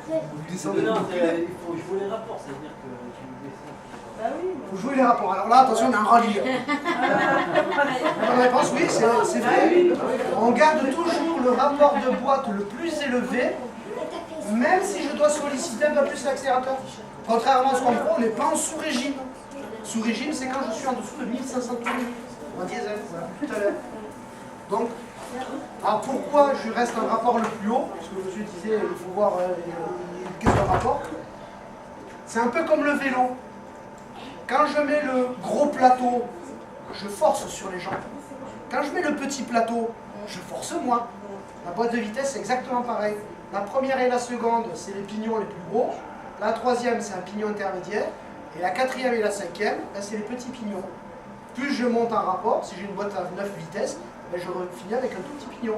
Vous descendez non, beaucoup. il faut jouer les rapports, c'est-à-dire que tu descends. bah oui. Il faut jouer les rapports. Alors là, attention, on a un rallye. Bonne réponse, oui, c'est vrai. On garde toujours le rapport de boîte le plus élevé, même si je dois solliciter un peu plus l'accélérateur. Contrairement à ce qu'on prend, on n'est pas en sous-régime. Sous-régime, c'est quand je suis en dessous de 1500 km. En diesel, voilà, tout à l'heure. Donc, alors pourquoi je reste un rapport le plus haut? Parce que monsieur disait, il faut voir qu'est-ce qu'un rapport. C'est un peu comme le vélo. Quand je mets le gros plateau, je force sur les jambes. Quand je mets le petit plateau, je force moins. La boîte de vitesse, c'est exactement pareil. La première et la seconde, c'est les pignons les plus gros. La troisième, c'est un pignon intermédiaire. Et la quatrième et la cinquième, c'est les petits pignons. Plus je monte en rapport, si j'ai une boîte à 9 vitesses, je finis avec un tout petit pignon.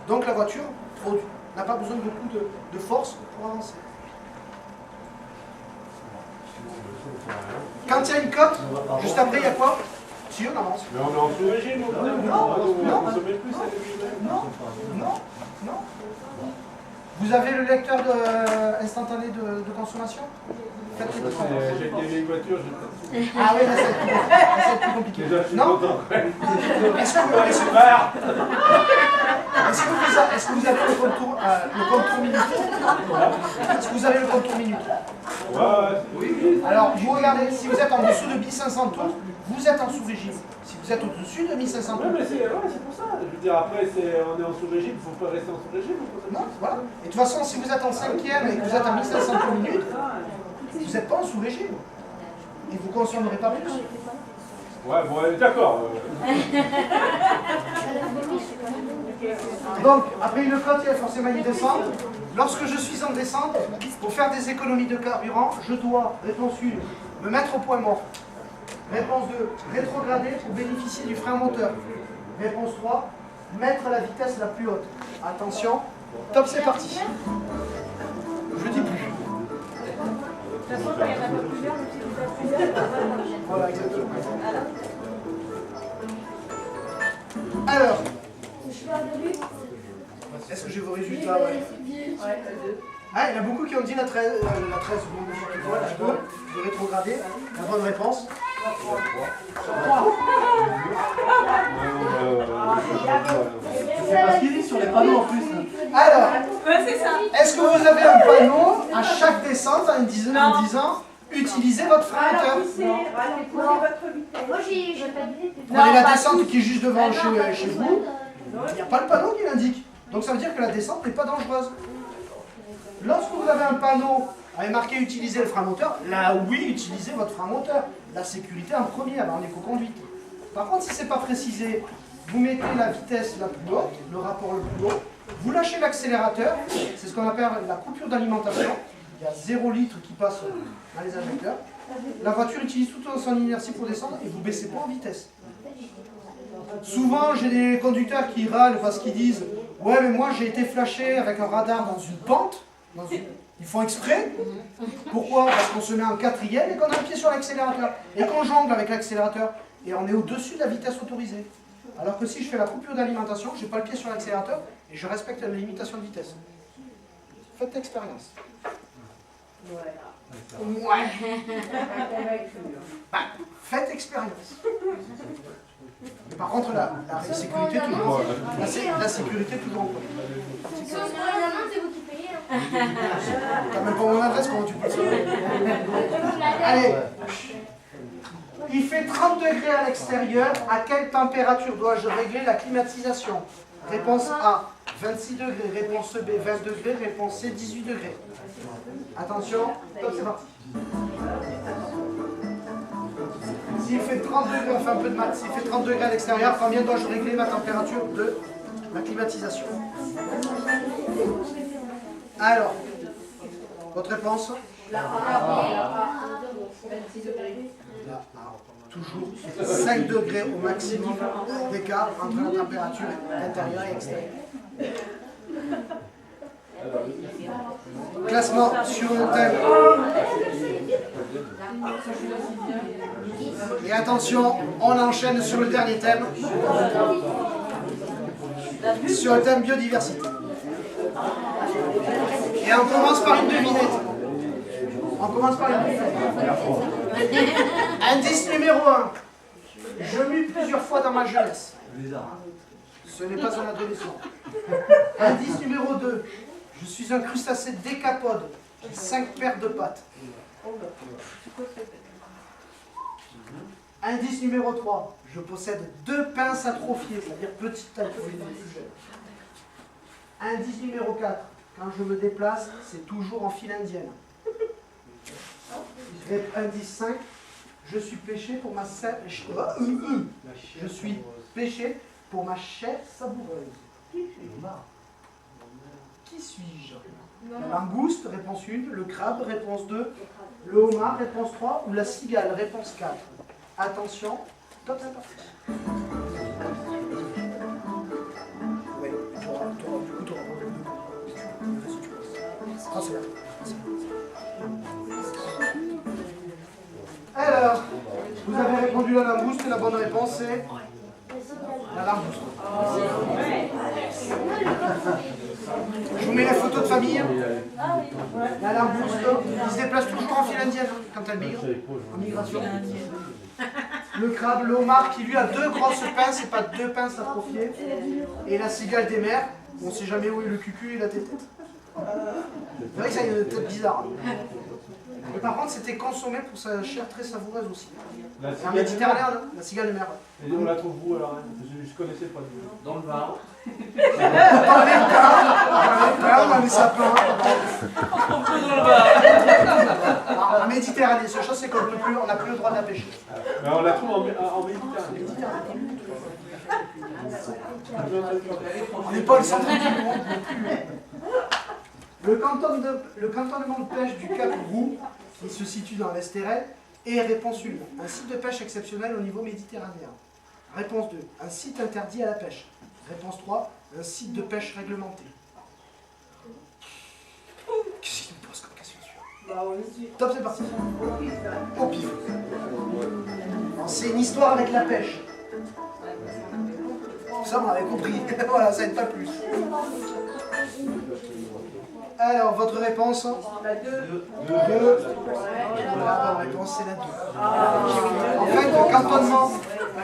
Donc la voiture n'a pas besoin de beaucoup de force pour avancer. Quand il y a une cote, juste après, il y a quoi? Si, on avance. Mais on est en sous-régime, on Non, se met plus à l'échelle. non. Vous avez le lecteur instantané de consommation? J'ai une vieille voiture, Ah oui, là c'est plus compliqué. déjà, je suis Non? content. Est-ce que vous avez le contour minute? Est-ce que vous avez le contour minute? Oui. Alors, vous regardez, si vous êtes en dessous de 1500 tours, vous êtes en sous-régime. Si vous êtes au-dessus de 1500 tours, Ouais, mais c'est pour ça. Je veux dire, après, on est en sous-régime, il ne faut pas rester en sous-régime. non, voilà. Et de toute façon, si vous êtes en 5e et que vous êtes à 1500 tours minute, vous n'êtes pas en sous-régime. Et vous ne consommerez pas plus. Ouais, bon, d'accord. Donc, après une cote, il y a forcément une descente. Lorsque je suis en descente, pour faire des économies de carburant, je dois, réponse 1, me mettre au point mort. Réponse 2, rétrograder pour bénéficier du frein moteur. Réponse 3, mettre la vitesse la plus haute. Attention, top, c'est parti. Je dis plus. De toute façon, quand il y en a pas plusieurs, donc si vous faites plusieurs, ça va marcher. Voilà, exactement. Voilà. Alors, est-ce que j'ai vos résultats? Ouais. Ah, il y en a beaucoup qui ont dit la 13 secondes de fois, la 2, de rétrograder. La bonne réponse. C'est parce qu'il dit sur les panneaux en plus. Alors, Ouais, c'est ça. est-ce que vous avez un panneau à chaque descente en disant utilisez votre frein moteur? Ralentissez votre vitesse. Moi, j'ai pas d'idée. Prenez la descente qui est juste devant chez vous. Il n'y a pas le panneau qui l'indique. Donc ça veut dire que la descente n'est pas dangereuse. Lorsque vous avez un panneau avec marqué utiliser le frein moteur, là oui, utilisez votre frein moteur. La sécurité en premier avant l'éco-conduite. Par contre, si ce n'est pas précisé, vous mettez la vitesse la plus haute, le rapport le plus haut, vous lâchez l'accélérateur, c'est ce qu'on appelle la coupure d'alimentation. Il y a 0 litre qui passe dans les injecteurs. La voiture utilise toute son inertie pour descendre et vous ne baissez pas en vitesse. Souvent, j'ai des conducteurs qui râlent parce qu'ils disent « Ouais, mais moi j'ai été flashé avec un radar dans une pente. » Ils font exprès. Pourquoi? Parce qu'on se met en 4e et qu'on a le pied sur l'accélérateur. Et qu'on jongle avec l'accélérateur. Et on est au-dessus de la vitesse autorisée. Alors que si je fais la coupure d'alimentation, je n'ai pas le pied sur l'accélérateur et je respecte la limitation de vitesse. Faites l'expérience. Ouais. Bah, faites expérience. Mais par contre, la sécurité toujours. La sécurité toujours en premier. Si on se prend la main, c'est vous qui payez. T'as même pas mon adresse, comment tu peux le savoir? Allez. Il fait 30 degrés à l'extérieur. À quelle température dois-je régler la climatisation? Réponse A, 26 degrés. Réponse B, 20 degrés. Réponse C, 18 degrés. Attention, top, c'est parti. S'il fait 30 degrés, on fait un peu de maths. S'il fait 30 degrés à l'extérieur, combien dois-je régler ma température de la climatisation? Alors, votre réponse? Toujours 5 degrés au maximum d'écart entre la température intérieure et extérieure. Classement sur le thème. Et attention, on enchaîne sur le dernier thème. Sur le thème biodiversité. Et on commence par une devinette. Indice numéro 1. Je mue plusieurs fois dans ma jeunesse. Ce n'est pas un adolescent. Indice numéro 2. Je suis un crustacé décapode. J'ai 5 paires de pattes. Indice numéro 3. Je possède 2 pinces atrophiées, c'est-à-dire petites tailles pour les plus jeunes. Indice numéro 4. Quand je me déplace, c'est toujours en file indienne. Indice 5. Je suis pêché pour ma Je suis pêché pour ma chair savoureuse. Qui suis-je? La langouste, réponse 1. Le crabe, réponse 2. Le homard, réponse 3. Ou la cigale, réponse 4. Attention, top, c'est parti. Oui, du coup, tu auras pas. Ah, c'est bien. Alors, vous avez répondu la langouste et la bonne réponse c'est La langouste. Je vous mets la photo de famille. La langouste, il se déplace toujours en file indienne quand elle migre, en migration. Le crabe, le homard qui lui a 2 grosses pinces et pas 2 pinces atrophiées. Et la cigale des mers, on ne sait jamais où est le cucu et la tête. C'est vrai que ça a une tête bizarre. Mais par contre, c'était consommé pour sa chair très savoureuse aussi. C'est un méditerranéen, là, la cigale de mer. Et on la trouve où alors? Je connaissais pas du tout. Dans le Var. Dans les cas, dans les sapins. En Méditerranée, ce chose c'est qu'on n'a plus le droit de la pêcher. Mais on la trouve en Méditerranée. On n'est pas le centre du monde. Le cantonnement de pêche du Cap Roux, qui se situe dans l'Estérel, est réponse 1. Un site de pêche exceptionnel au niveau méditerranéen. Réponse 2. Un site interdit à la pêche. Réponse 3. Un site de pêche réglementé. Qu'est-ce qu'il me pose comme question celui-là? Top, c'est parti. Au pif. C'est une histoire avec la pêche. Ça, on avait compris. Voilà, ça n'aide pas plus. Alors, votre réponse? La 2. La bonne réponse, c'est la 2. En fait, le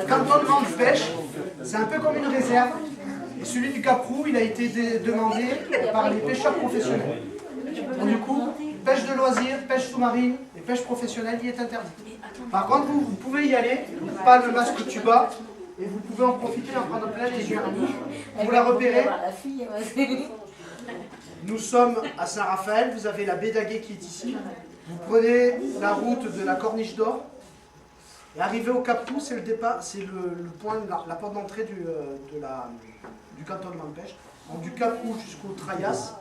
cantonnement de pêche, c'est un peu comme une réserve. Et celui du Cap Roux, il a été demandé par les pêcheurs professionnels. Donc, du coup, pêche de loisirs, pêche sous-marine et pêche professionnelle y est interdite. Par contre, vous pouvez y aller, pas le masque tuba, et vous pouvez en profiter en prendre plein les yeux. Vous la repérez? Nous sommes à Saint-Raphaël, vous avez la baie d'Aguet qui est ici. Vous prenez la route de la Corniche d'Or. Et arrivé au Cap Roux, c'est le départ, c'est le point, la porte d'entrée du cantonnement de pêche. Donc du Cap Roux jusqu'au Traias,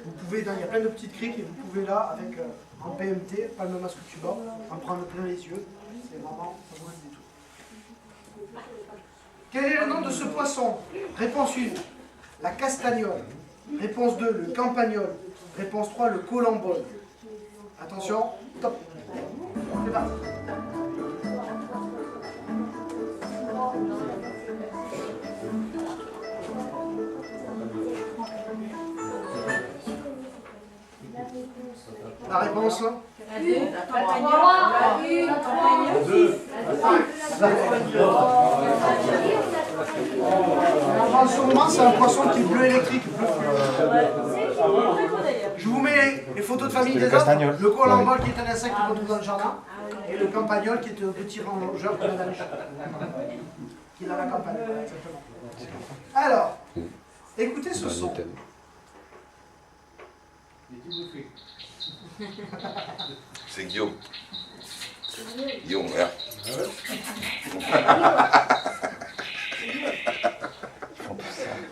vous pouvez, il y a plein de petites criques et vous pouvez là, avec en PMT, pas le masque tuba, en prendre plein les yeux. C'est vraiment, ça vous reste des tout. Quel est le nom de ce poisson? Réponse 1, la castagnole. Réponse 2, le campagnol. Réponse 3, le colambole. Attention, top. C'est parti. La réponse? En ce moment, c'est un poisson qui est bleu électrique. Je vous mets les photos de famille des autres. Le colambole qui est un insecte qu'on trouve dans le jardin. Et le campagnol qui est un petit rongeur qu'on a dans les jardins. Qui est dans la campagne. Alors, écoutez ce son. C'est Guillaume. Guillaume, là.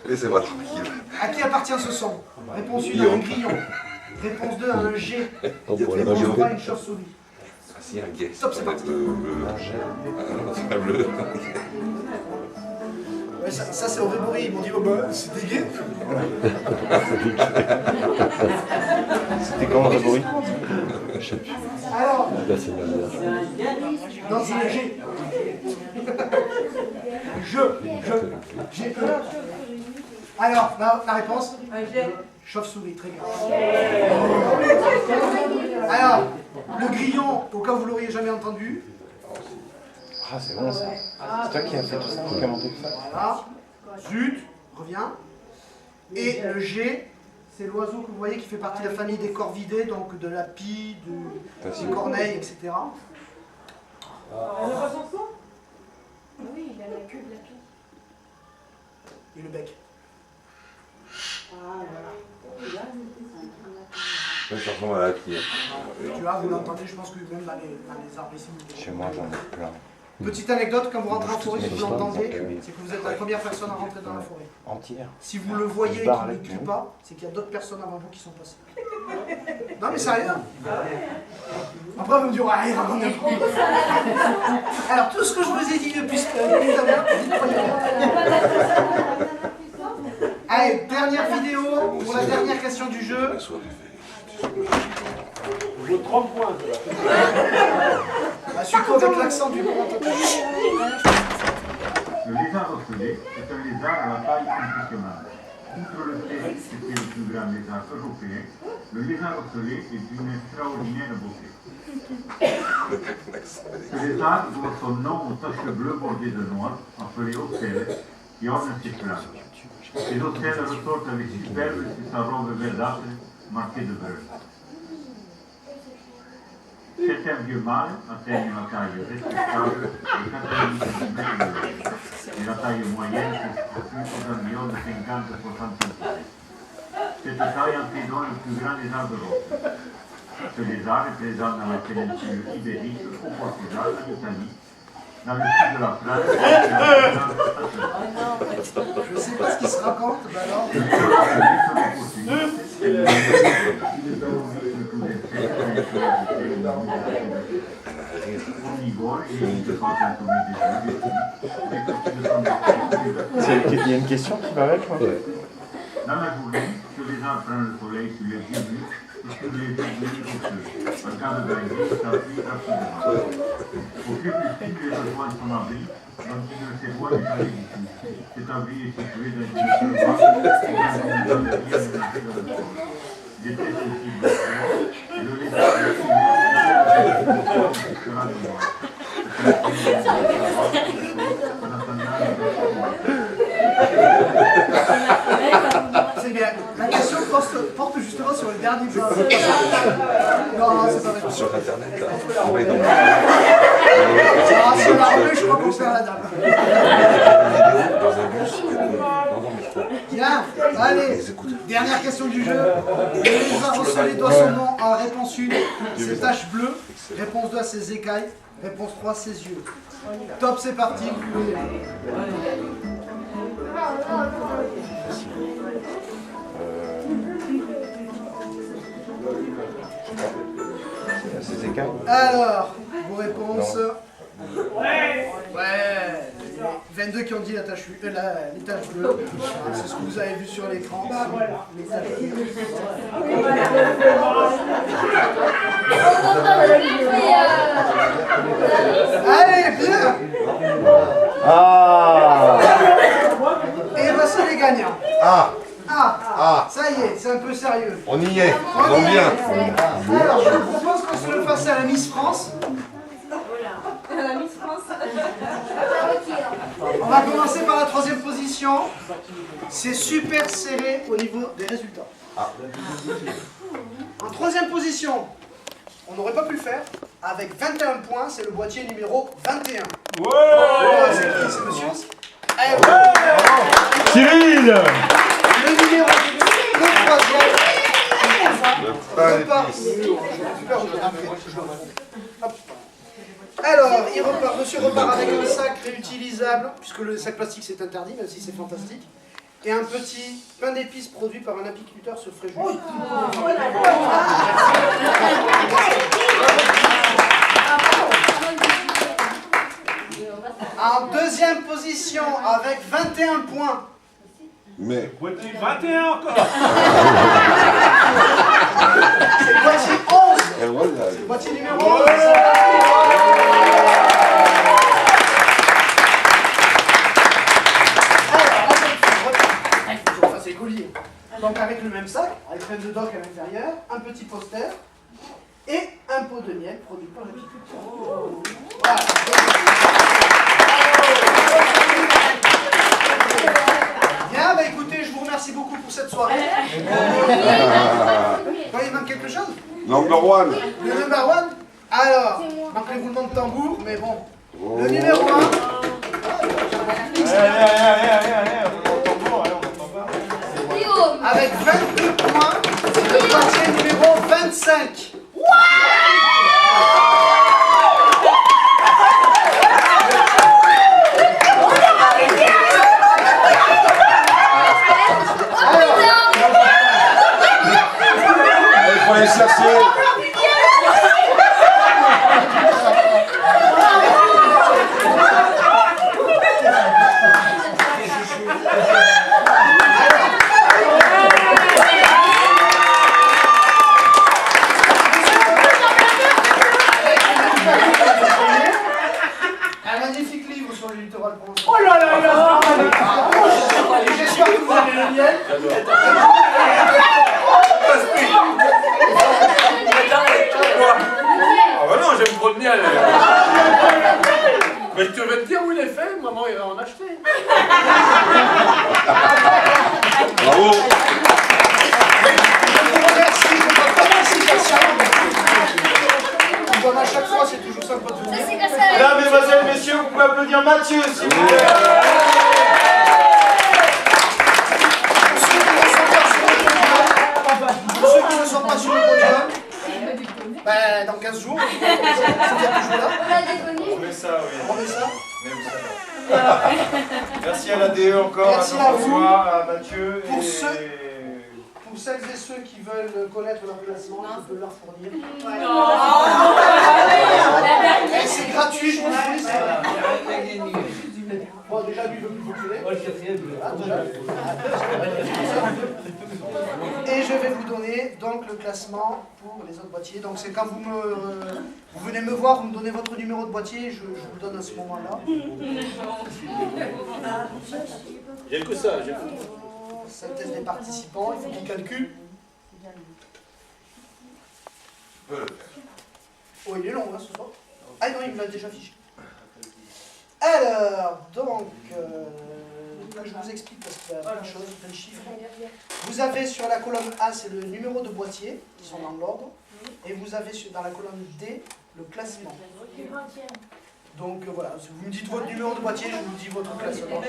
Laissez-moi tranquille. À qui appartient ce son? Réponse 1 à un grillon. Réponse 2 à un jet. Réponse 3 à une chauve-souris. Ah si, un guet. Stop, c'est parti. C'est pas bleu. Ouais, ça c'est au Réboury, ils m'ont dit oh bah c'est des gays. C'était quand le Réboury? Alors, Là c'est bien. non c'est un G. J'ai peur. Alors, la réponse? Chauve-souris, très bien. Alors, le grillon, au cas où vous l'auriez jamais entendu. Ah c'est bon ça. C'est toi qui as fait tout ça, qui a monté tout ça. Voilà. Zut, reviens. Et le G, c'est l'oiseau que vous voyez qui fait partie de la famille des corvidés, donc de la pie, du corneille, etc. Oui, il a la queue de la pie. Et le bec. Ça ressemble à la pie. Tu vois, vous l'entendez, je pense que même dans les arbres ici. Chez moi j'en ai plein. Petite anecdote, quand vous rentrez en forêt, si vous l'entendez, c'est que vous êtes la première personne à rentrer dans la forêt. Entière. Si vous le voyez et qu'il ne crie pas, c'est qu'il y a d'autres personnes avant vous qui sont passées. Non mais sérieux. Après vous me direz, ah, il raconte n'importe quoi. Alors tout ce que je vous ai dit depuis ce allez, dernière vidéo pour la dernière question du jeu. Je veux 30 points. Surtout avec l'accent du commentateur. lézard ocellé est un lézard à la taille impressionnante. Outre le fait que c'est le plus grand lézard européen, le lézard ocellé est d'une extraordinaire beauté. Ce lézard doit son nom aux taches bleues bordées de noir, appelées ocelles, qui ornent ses flancs. Ces ocelles ressortent avec superbe sur sa robe verdâtre marquée de brun. Certains vieux mâles atteignent la taille respectable de 90 cm et la taille moyenne se situe aux environs de 50 à 60 cm. Cette taille en fait donc le plus grand lézard d'Europe. Ce lézard est présent dans la péninsule ibérique, au Portugal, en Italie, dans le sud de la France et Je sais pas ce qui se raconte, bah alors. Il y a une question qui va avec, moi. Dans la journée, ce lézard prend le soleil sur les yeux nus et sur les yeux rocheux. En cas de danger, il s'appuie rapidement. Au crépuscule, il rejoint son abri, dont il ne s'éloigne jamais du tout. Cet abri est situé dans une seule vague et dans une galerie aménagée dans le sol. Il est très sensible au froid et le lézard est sera de moi. C'est bien. La question porte justement sur le dernier point. Non, c'est pas vrai. Sur Internet, là. Oui, non. Ah, si on a revu, je crois qu'on sert la dame. Dans un bus. Bien, allez, dernière question du jeu. Le lézard ocellé doit son nom à réponse 1, ses taches bleues. Réponse 2 à ses écailles. Réponse 3, ses yeux. Top, c'est parti. Ces écailles. Alors, vos réponses. Ouais. 22 qui ont dit les taches bleues. C'est ce que vous avez vu sur l'écran. Les taches bleues. Allez, bien. Ah. Et voici les gagnants. Ah, ça y est, c'est un peu sérieux. On y est, On on y est. vient. Alors, je vous propose qu'on se le fasse à la Miss France. La Miss France. On va commencer par la 3e position. C'est super serré au niveau des résultats. En 3e position, on n'aurait pas pu le faire. Avec 21 points, c'est le boîtier numéro 21. C'est qui? C'est monsieur Cyril. Le numéro 3e. Alors, monsieur repart avec un sac réutilisable, puisque le sac plastique c'est interdit, même si c'est fantastique, et un petit pain d'épices produit par un apiculteur sur Fréjus. En 2e position, avec 21 points. Mais. 21 encore. C'est le boîtier 11. C'est le boîtier numéro 11. C'est collier. Donc avec le même sac, avec plein de doc à l'intérieur, un petit poster et un pot de miel produit par l'apiculteur. Voilà. Bien, bah écoutez, je vous remercie beaucoup pour cette soirée. Il manque quelque chose? Number one. Le number one? Alors, manque les roulements de tambour, mais bon. Le numéro 1. Avec 22 points, c'est le boîtier numéro 25. Il faut aller chercher. Ah bah non, j'aime trop le miel. Mais tu veux te dire où il est fait, maman ira en acheter. Bravo. Comme à chaque fois, c'est toujours sympa de venir. Mesdames, mesdemoiselles, messieurs, vous pouvez applaudir Mathieu, s'il vous plaît. Pour ceux qui ne sont pas sur le podium, ben, dans 15 jours, c'est toujours là. On met ça, oui. On met ça. Mais vous savez. Merci à l'ADE encore, Merci à à vous. Jean-François, à Mathieu. Pour celles et ceux qui veulent connaître leur classement, je peux leur fournir. C'est gratuit, je vous le dis. Bon, déjà, lui, il veut plus vous Et je vais vous donner donc le classement pour les autres boîtiers. Donc c'est quand vous venez me voir, vous me donnez votre numéro de boîtier, je vous le donne à ce moment-là. J'ai que ça, j'ai que ça. Synthèse des participants, il faut qu'ils calculent. Oh, il est long, hein, ce soir. Ah non, il me l'a déjà affiché. Alors, donc, que je vous explique parce qu'il y a plein de choses, plein de chiffres. Vous avez sur la colonne A, c'est le numéro de boîtier, qui sont dans l'ordre. Et vous avez dans la colonne D, le classement. Donc voilà, si vous me dites votre numéro de boîtier, je vous dis votre classement.